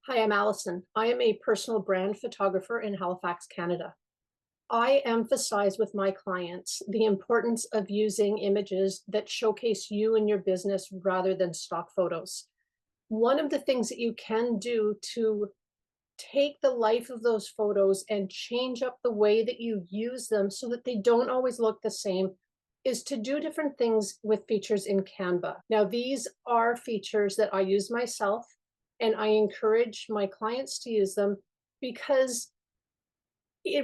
Hi, I'm Allison. I am a personal brand photographer in Halifax, Canada. I emphasize with my clients the importance of using images that showcase you and your business rather than stock photos. One of the things that you can do to take the life of those photos and change up the way that you use them so that they don't always look the same is to do different things with features in Canva. Now, these are features that I use myself, and I encourage my clients to use them because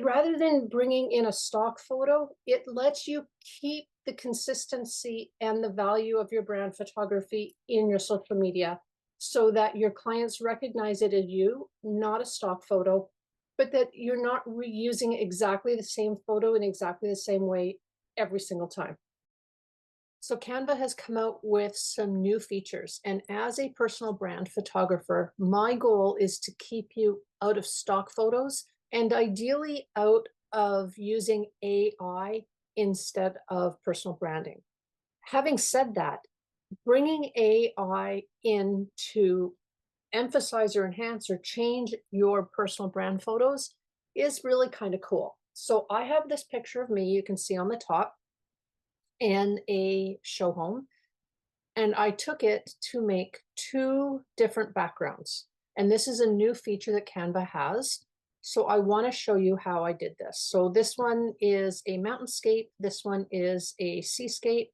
rather than bringing in a stock photo, it lets you keep the consistency and the value of your brand photography in your social media so that your clients recognize it as you, not a stock photo, but that you're not reusing exactly the same photo in exactly the same way every single time. So Canva has come out with some new features. And as a personal brand photographer, my goal is to keep you out of stock photos and ideally out of using AI instead of personal branding. Having said that, bringing AI in to emphasize or enhance or change your personal brand photos is really kind of cool. So I have this picture of me you can see on the top in a show home, and I took it to make two different backgrounds. And this is a new feature that Canva has. So I want to show you how I did this. So this one is a mountainscape. This one is a seascape.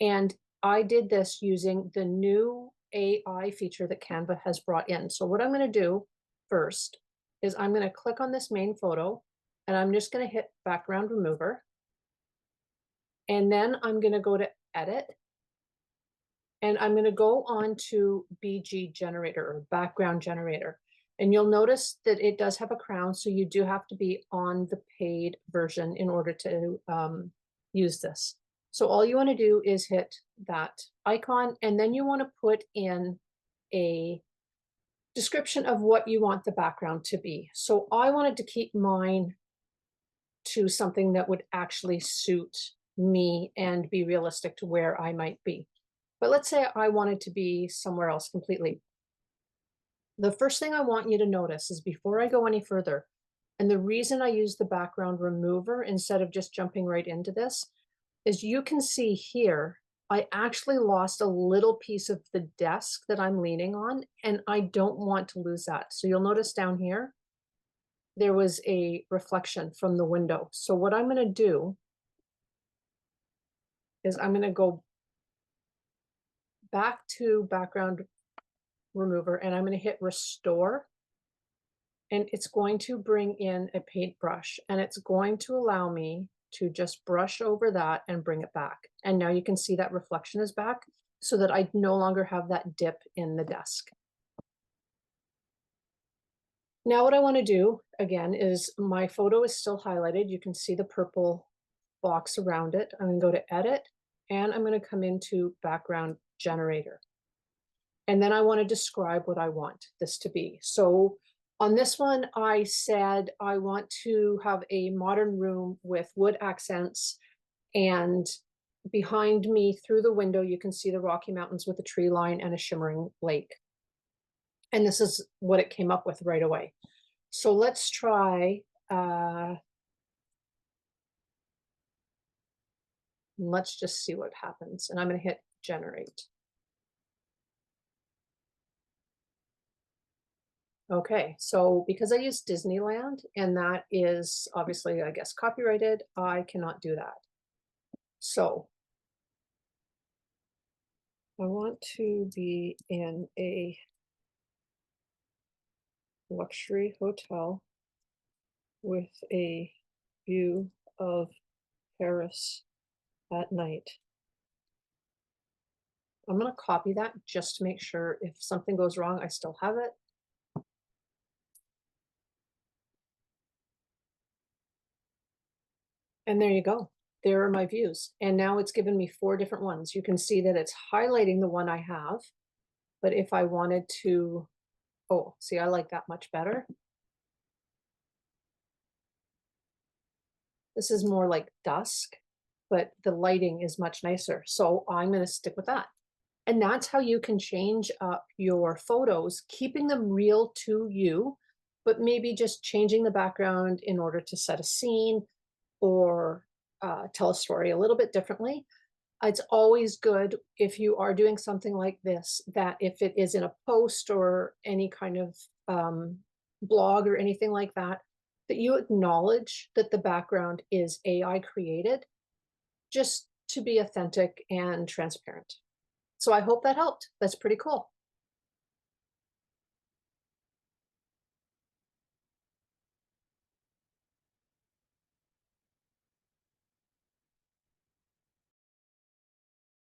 And I did this using the new AI feature that Canva has brought in. So what I'm going to do first is I'm going to click on this main photo and I'm just going to hit background remover. And then I'm going to go to edit. And I'm going to go on to BG generator or background generator. And you'll notice that it does have a crown. So you do have to be on the paid version in order to use this. So all you want to do is hit that icon, and then you want to put in a description of what you want the background to be. So I wanted to keep mine to something that would actually suit me and be realistic to where I might be. But let's say I wanted to be somewhere else completely. The first thing I want you to notice is before I go any further, and the reason I use the background remover instead of just jumping right into this, is you can see here, I actually lost a little piece of the desk that I'm leaning on, and I don't want to lose that. So you'll notice down here, there was a reflection from the window. So what I'm going to do is I'm going to go back to background remover and I'm going to hit restore, and it's going to bring in a paintbrush and it's going to allow me to just brush over that and bring it back. And now you can see that reflection is back so that I no longer have that dip in the desk. Now what I want to do again is my photo is still highlighted. You can see the purple box around it. I'm going to go to edit and I'm going to come into background generator. And then I want to describe what I want this to be. So on this one, I said I want to have a modern room with wood accents, and behind me through the window, you can see the Rocky Mountains with a tree line and a shimmering lake. And this is what it came up with right away. So let's try, let's just see what happens. And I'm going to hit generate. Okay, so because I use Disneyland, and that is obviously, I guess, copyrighted, I cannot do that. So I want to be in a luxury hotel with a view of Paris at night. I'm going to copy that just to make sure if something goes wrong, I still have it. And there you go. There are my views. And now it's given me 4 different ones. You can see that it's highlighting the one I have. But if I wanted to, oh, see, I like that much better. This is more like dusk, but the lighting is much nicer. So I'm going to stick with that. And that's how you can change up your photos, keeping them real to you, but maybe just changing the background in order to set a scene or tell a story a little bit differently. It's always good if you are doing something like this, that if it is in a post or any kind of blog or anything like that, that you acknowledge that the background is AI created, just to be authentic and transparent. So I hope that helped. That's pretty cool.